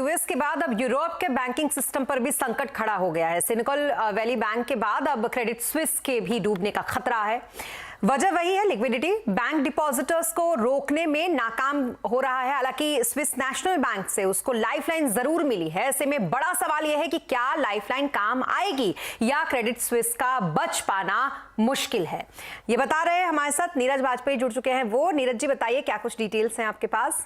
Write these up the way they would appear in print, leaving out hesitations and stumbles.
US के बाद अब यूरोप के बैंकिंग सिस्टम पर भी संकट खड़ा हो गया है। सिलिकॉन वैली बैंक के बाद अब क्रेडिट स्विस के भी डूबने का खतरा है। वजह वही है, लिक्विडिटी। बैंक डिपॉजिटर्स को रोकने में नाकाम हो रहा है। हालांकि स्विस नेशनल बैंक से उसको लाइफलाइन जरूर मिली है। ऐसे में बड़ा सवाल यह है कि क्या लाइफलाइन काम आएगी या क्रेडिट स्विस का बच पाना मुश्किल है। ये बता रहे हैं हमारे साथ नीरज वाजपेयी जुड़ चुके हैं। वो नीरज जी, बताइए क्या कुछ डिटेल्स हैं आपके पास।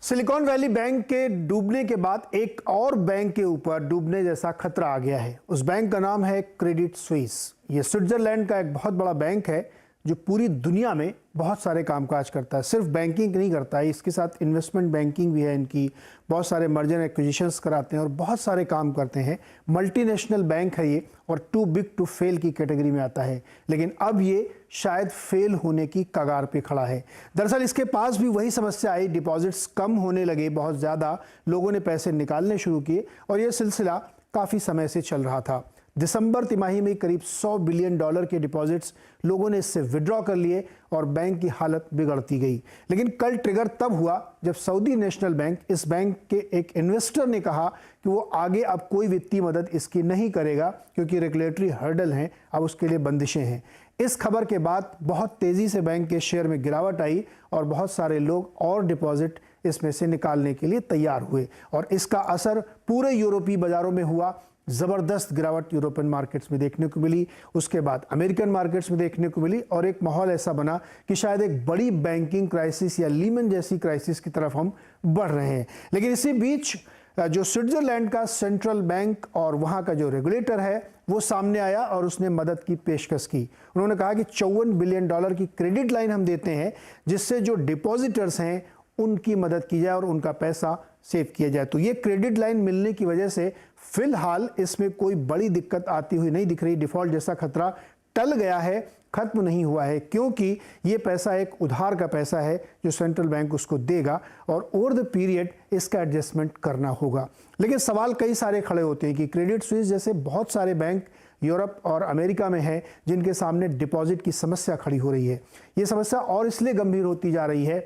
सिलिकॉन वैली बैंक के डूबने के बाद एक और बैंक के ऊपर डूबने जैसा खतरा आ गया है। उस बैंक का नाम है क्रेडिट स्विस। ये स्विट्जरलैंड का एक बहुत बड़ा बैंक है जो पूरी दुनिया में बहुत सारे कामकाज करता है। सिर्फ बैंकिंग नहीं करता है, इसके साथ इन्वेस्टमेंट बैंकिंग भी है इनकी। बहुत सारे मर्जर एक्विजिशंस कराते हैं और बहुत सारे काम करते हैं। मल्टीनेशनल बैंक है ये और टू बिग टू फेल की कैटेगरी में आता है। लेकिन अब ये शायद फेल होने की कगार पे खड़ा है। दरअसल इसके पास भी वही समस्या आई, डिपॉजिट्स कम होने लगे, बहुत ज़्यादा लोगों ने पैसे निकालने शुरू किए और ये सिलसिला काफ़ी समय से चल रहा था। दिसंबर तिमाही में करीब $100 बिलियन के डिपॉजिट्स लोगों ने इससे विड्रॉ कर लिए और बैंक की हालत बिगड़ती गई। लेकिन कल ट्रिगर तब हुआ जब सऊदी नेशनल बैंक, इस बैंक के एक इन्वेस्टर ने कहा कि वो आगे अब कोई वित्तीय मदद इसकी नहीं करेगा क्योंकि रेगुलेटरी हर्डल हैं, अब उसके लिए बंदिशें हैं। इस खबर के बाद बहुत तेज़ी से बैंक के शेयर में गिरावट आई और बहुत सारे लोग और डिपॉजिट इसमें से निकालने के लिए तैयार हुए और इसका असर पूरे यूरोपीय बाज़ारों में हुआ। ज़बरदस्त गिरावट यूरोपियन मार्केट्स में देखने को मिली, उसके बाद अमेरिकन मार्केट्स में देखने को मिली और एक माहौल ऐसा बना कि शायद एक बड़ी बैंकिंग क्राइसिस या लीमन जैसी क्राइसिस की तरफ हम बढ़ रहे हैं। लेकिन इसी बीच जो स्विट्जरलैंड का सेंट्रल बैंक और वहाँ का जो रेगुलेटर है वो सामने आया और उसने मदद की पेशकश की। उन्होंने कहा कि $54 बिलियन की क्रेडिट लाइन हम देते हैं जिससे जो डिपॉजिटर्स हैं उनकी मदद की जाए और उनका पैसा सेव किया जाए। तो ये क्रेडिट लाइन मिलने की वजह से फिलहाल इसमें कोई बड़ी दिक्कत आती हुई नहीं दिख रही। डिफॉल्ट जैसा खतरा टल गया है, खत्म नहीं हुआ है, क्योंकि ये पैसा एक उधार का पैसा है जो सेंट्रल बैंक उसको देगा और ओवर द पीरियड इसका एडजस्टमेंट करना होगा। लेकिन सवाल कई सारे खड़े होते हैं कि क्रेडिट स्विस जैसे बहुत सारे बैंक यूरोप और अमेरिका में है जिनके सामने डिपॉजिट की समस्या खड़ी हो रही है। ये समस्या और इसलिए गंभीर होती जा रही है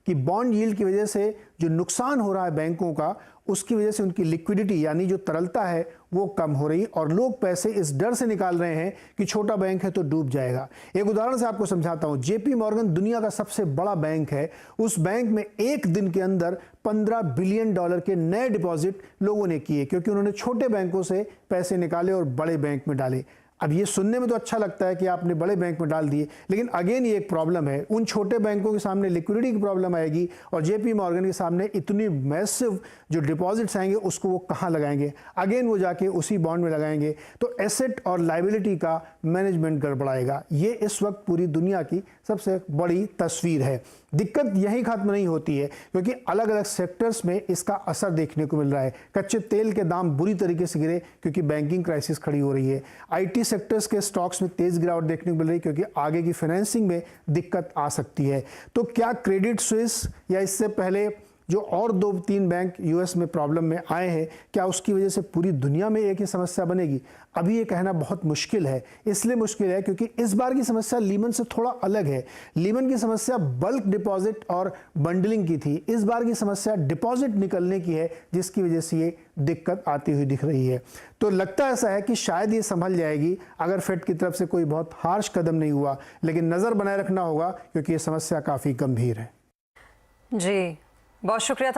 कि बॉन्ड यील्ड की वजह से जो नुकसान हो रहा है बैंकों का, उसकी वजह से उनकी लिक्विडिटी यानी जो तरलता है वो कम हो रही और लोग पैसे इस डर से निकाल रहे हैं कि छोटा बैंक है तो डूब जाएगा। एक उदाहरण से आपको समझाता हूं। जेपी मॉर्गन दुनिया का सबसे बड़ा बैंक है। उस बैंक में एक दिन के अंदर $15 बिलियन के नए डिपॉजिट लोगों ने किए क्योंकि उन्होंने छोटे बैंकों से पैसे निकाले और बड़े बैंक में डाले। अब ये सुनने में तो अच्छा लगता है कि आपने बड़े बैंक में डाल दिए, लेकिन अगेन ये एक प्रॉब्लम है। उन छोटे बैंकों के सामने लिक्विडिटी की प्रॉब्लम आएगी और जेपी मॉर्गन के सामने इतनी मैसिव जो डिपॉजिट्स आएंगे उसको वो कहाँ लगाएंगे? अगेन वो जाके उसी बॉन्ड में लगाएंगे। तो एसेट और लायबिलिटी का मैनेजमेंट गड़बड़ाएगा। ये इस वक्त पूरी दुनिया की सबसे बड़ी तस्वीर है। दिक्कत यही खत्म नहीं होती है क्योंकि अलग अलग सेक्टर्स में इसका असर देखने को मिल रहा है। कच्चे तेल के दाम बुरी तरीके से गिरे क्योंकि बैंकिंग क्राइसिस खड़ी हो रही है। आईटी सेक्टर्स के स्टॉक्स में तेज गिरावट देखने को मिल रही है क्योंकि आगे की फाइनेंसिंग में दिक्कत आ सकती है। तो क्या क्रेडिट स्विस या इससे पहले जो और 2-3 बैंक यूएस में प्रॉब्लम में आए हैं, क्या उसकी वजह से पूरी दुनिया में एक ही समस्या बनेगी? अभी ये कहना बहुत मुश्किल है। इसलिए मुश्किल है क्योंकि इस बार की समस्या लीमन से थोड़ा अलग है। लीमन की समस्या बल्क डिपॉजिट और बंडलिंग की थी। इस बार की समस्या डिपॉजिट निकलने की है जिसकी वजह से ये दिक्कत आती हुई दिख रही है। तो लगता ऐसा है कि शायद ये संभल जाएगी अगर फेड की तरफ से कोई बहुत हार्श कदम नहीं हुआ, लेकिन नज़र बनाए रखना होगा क्योंकि ये समस्या काफ़ी गंभीर है। जी, बहुत शुक्रिया।